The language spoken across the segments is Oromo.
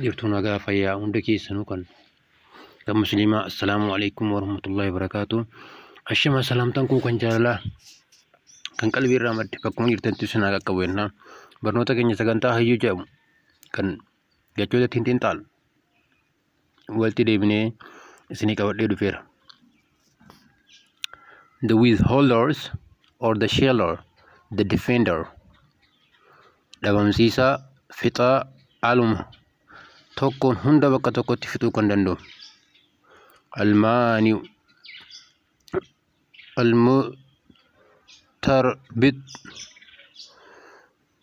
jirtuun nagaa fayyaa hunda keessanuu kan musliimaa assalaamu alaykum warahmatullahi wabarakatuh. Ashama salaamtaan kuu kan jaalalaa kan qalbii irraa madde bakkuma jirtantu isin haa qaqqabu jennaan barnoota keenya sagantaa hayyuu jedhamu kan jechoota tintintaal walitti deebinee isinii qabadhee dhufeera. The withholders or the sheller, the defender. Dhabamsiisaa fixaa aluma tokkoon hunda bakka tokkotti fixuu kan danda'u. Almaaniu almutarbit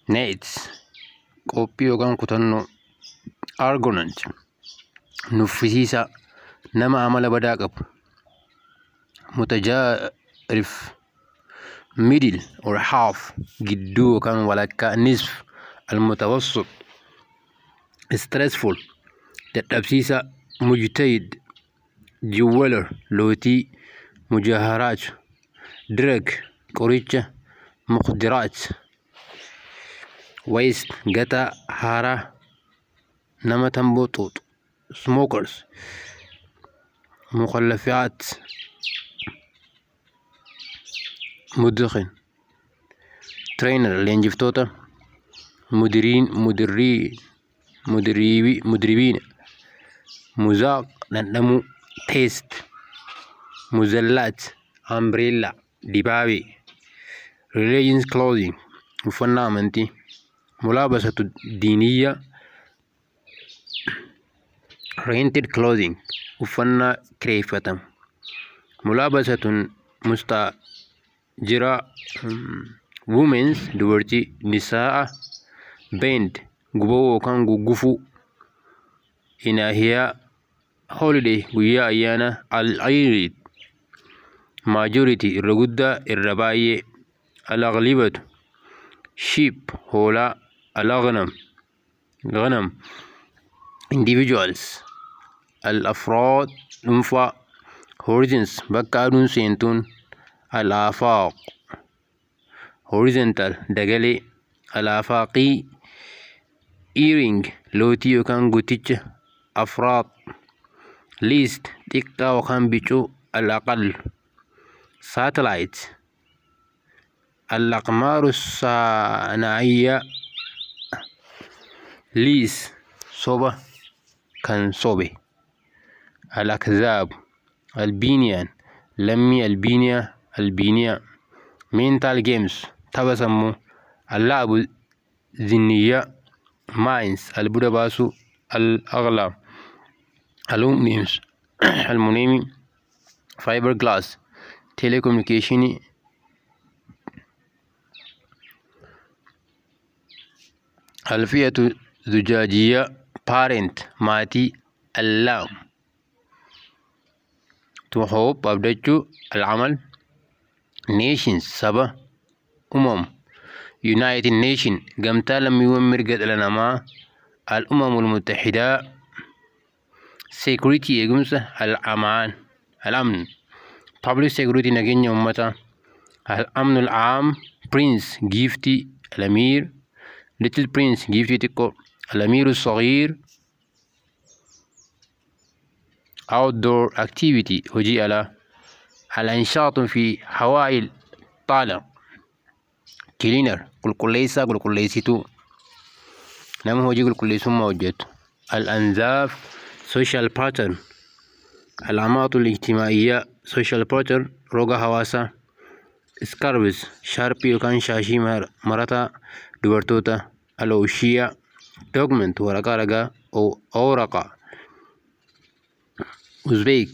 nates qophii yookaan kutannoo. Argument nuffisiisaa nama amala badaa qabu. Mutajaarif middle or half gidduu yookaan walakkaa. Nisf almutawassut stressful dadhabsiisaa. Mujtahid jeweler lootii. Mujaharaat drug qoricha. Muqdiraat waste gataa haaraa nama tamboo xuuxu. Smokers mukhallafaat mudkhin. Trainer leenjiftoota. mudribiin muzaaq dhandhamuu. Taste muzallaat umbrella dibaabee. Religious clothing uffannaa amantii. Mulaabasatu diiniyya rented clothing uffannaa kireeffatamu. Mulaabasatun mustaajira women's dubartii. Nisaa band guboo yookaan guggufuu. Inaahiyaa holiday guyyaa ayyaana. Al-Eid majority irra guddaa irra baay'ee. Al-Aghlibatu sheep hoolaa. Al-Aghnam ghanam individuals. Al-Afraad dhuunfaa. Horizons bakka aduun seentuun. Al-Afaaq horizontal dagalee. Al-Afaaqii earring lootii yookaan guticha. Afraad list xiqqaa yookaan bicuu. Al-Aqal satellite. Al-Aqmaaru saanaa'iyyaa liis soba kan sobe. Al-Akzaab albiiniyaan lammii albiiniyaa. Mental games tapha sammuu. Al-La'bu zinniyyaa mines albuuda baasuu. Al-Aghlaam almuneemii fiberglass telecommunication. Alfiyatu zujaajiyyaa parent maatii. Allaam to hope abdachuu. Al-Amal nations saba United Nation gamtaa lammiiwwan mirga dhala namaa. Al-Umamul Mutahidaa security eegumsa. Al-Amn public security nageenya ummata. Al-Amnul Aam prince giftii. Al-Amir little prince giftii xiqqoo. Al-Amiru Saghiir outdoor activity hojii alaa. Al-Anshaatu fi hawaa'il xaala cleaner qulqulleessaa qulqulleessituu nama hojii qulqulleessummaa hojjetu. Al-Anzaaf social pattern. Alaamaatul ijtimaa'iyyaa social pattern roga hawaasaa. Scarves sharpii yookaan shaashii marataa dubartoota. Al-Awshiyaa document waraqaa ragaa. Awraqa Uzbeek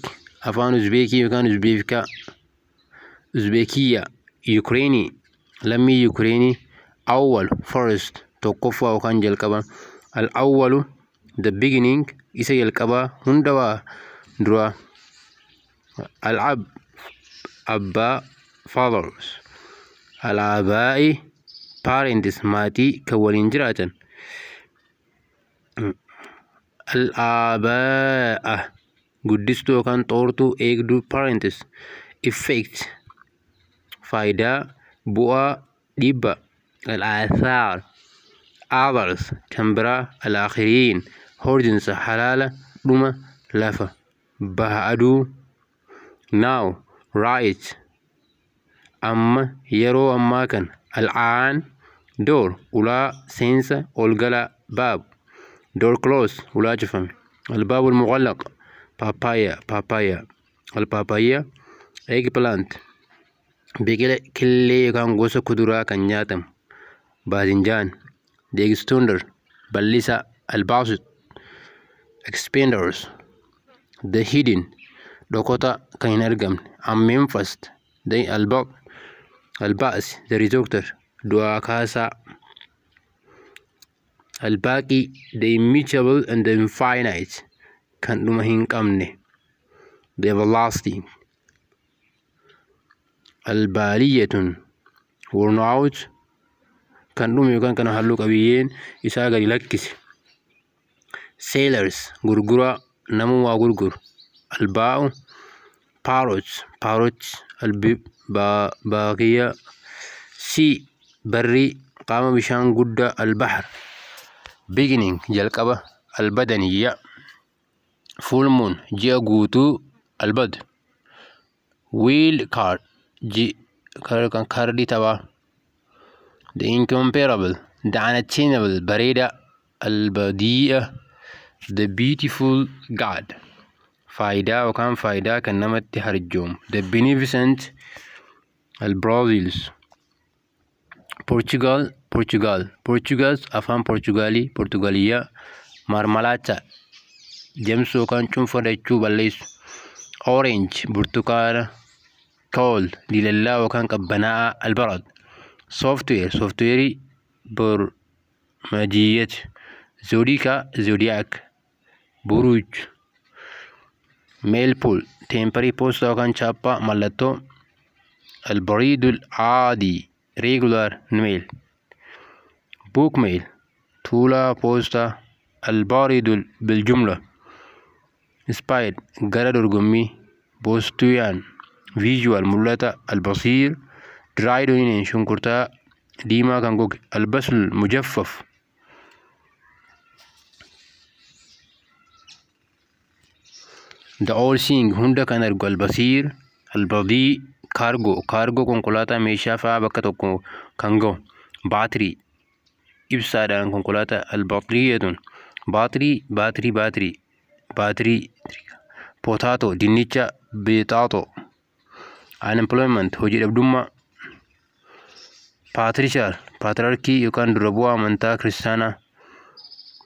afaan Uzbeekii yookaan Uzbeefikaa. Uzbeekiyyaa Ukrainii lammii Ukrainii. Awwal first tokkoffaa yookaan jalqaba. Al-awwalu the beginning isa jalqabaa hunda waa dura. Al-ab abbaa fathers. Al-abaa'i parents maatii kan waliin jiraatan. Al-abaa'a guddistuu yookaan xoortuu eegduu parents. Effect faayidaa bu'aa dhiibba. Al-aathaar others kan biraa. Al-aakhiriin horizonsa halala dhuma lafa baha aduu now right amma yeroo ammaa kan al'aan door ulaa seensa olgala baab door close ulaa cufame الباب المغلق papaya البابايا eggplant biqila killee yookaan gosa kuduraa kan nyaatamu baazinjaan dextruder ballisa albaasit expanders the hidden dhokota kan hin argamne ammeenfast the albaas the reductor du'aa kaasaa الباقي the immutable and the infinite kan dhuma hin qabne the everlasting البالية worn out kan dhume yookaan kan halluu qabiyyeen isaa gadi lakkise sailors gurgura namu waa gurguru albaa'u parrots albaaqiya sea barri qaama bishaan guddaa albahar beginning jalqaba albadaniya full moon ji'a guutuu albad wheel card kan kaardii taphaa the incomparable the unattainable bareeda albadi'a the beautiful god faayidaa yookaan faayidaa kan namatti harjoomu the beneficent albrazils Portugal afaan Portugaaliyaa marmalaacha jamsu yookaan cuunfa dachuu balleessu orange burtukaana cold dilallaa yookaan qabbanaa'aa albarad software bormajiyat zodiac buruj mail pool temporary posta yookaan chaappaa mallattoo albaridul aadi regular mail book mail tuulaa posta albaridul biljumla spide gara dorgommii bostuyaan visual mul'ata albasiir dried onion shunkurtaa diimaa kan goge albasl mujaffaf the all seeing hunda kan argu albasiir albadii cargo konkolaataa meeshaa fa'aa bakka tokko kan ga'u baatirii ibsaadhaan konkolaataa albaxiriyatun baatirii potato dinnicha beexaaxo unemployment hojii dhabdummaa paatriarkii yookaan dura bu'aa amantaa kiristaanaa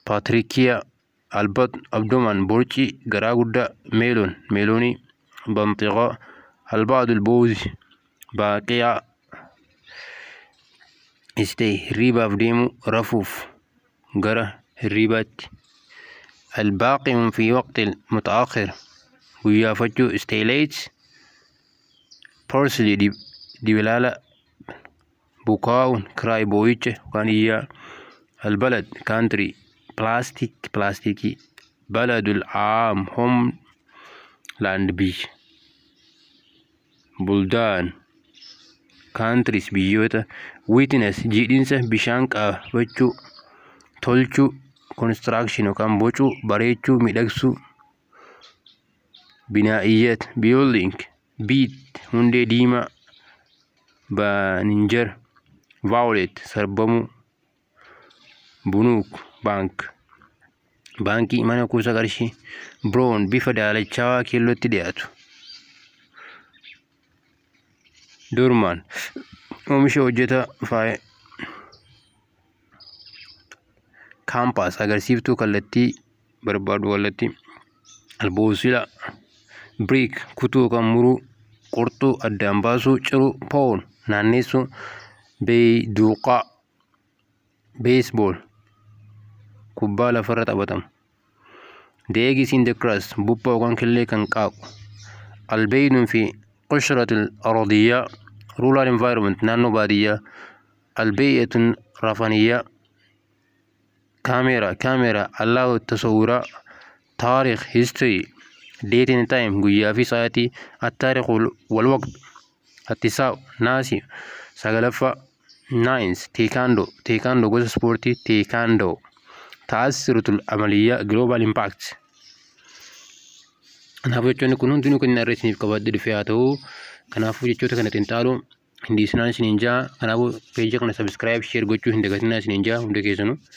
paatrikiyaa abdoman borci garaa guddaa meeloonii banxiqaa البعض البوز باقية استي الريبة فديمو رفوف قرة الريبات الباقي في وقت المتأخر ويافتو استيليت بورسلي دي بلالة بوكاون كراي بويتش وكان إياه البلد كانتري بلاستيكي بلد العام هم لاند بيش buldaan countries biyyoota witness jiidhinsa bishaan qabachuu tolchuu construction yookaan bocuu bareechuu midhagsuu binaa'iyyat building beat hundee diimaa baaninjar violet sarbamuu bunuuk baankii mana kuusa qarshii brown bifa daalachawaa keellootti dhiyaatu Durman oomisha hojjeta faaya kaampaas agarsiiftuu kallattii barbaadu kallattii alboosila brick kutuu kan muruu qorxuu addaan baasuu ciruu poon naanneessuu beeyduuqaa beesbool kubbaa lafarra taphatamu deegis in the grass buphaa yookaan killee kan qaaqu albeeyduun fi قشرة الأرضية rural environment نانو بادية البيئة الرفانية كاميرا الله التصورة تاريخ history date and time قويا في ساعتي التاريخ والوقت التساو ناسي سغلفة ناينز تيكاندو جوز سبورتي تيكاندو تأثرة العملية global impact kanaafuu jechoonni kun hundinuu kan irratti qabadde dhufee haa ta'u kanaafuu jechoota kana xinxaaluu hindi isnaan isiniin jaa kanaafuu peejii kana subscribe share gochuu hin dagatinaa isiniin jaa hunda keessanuu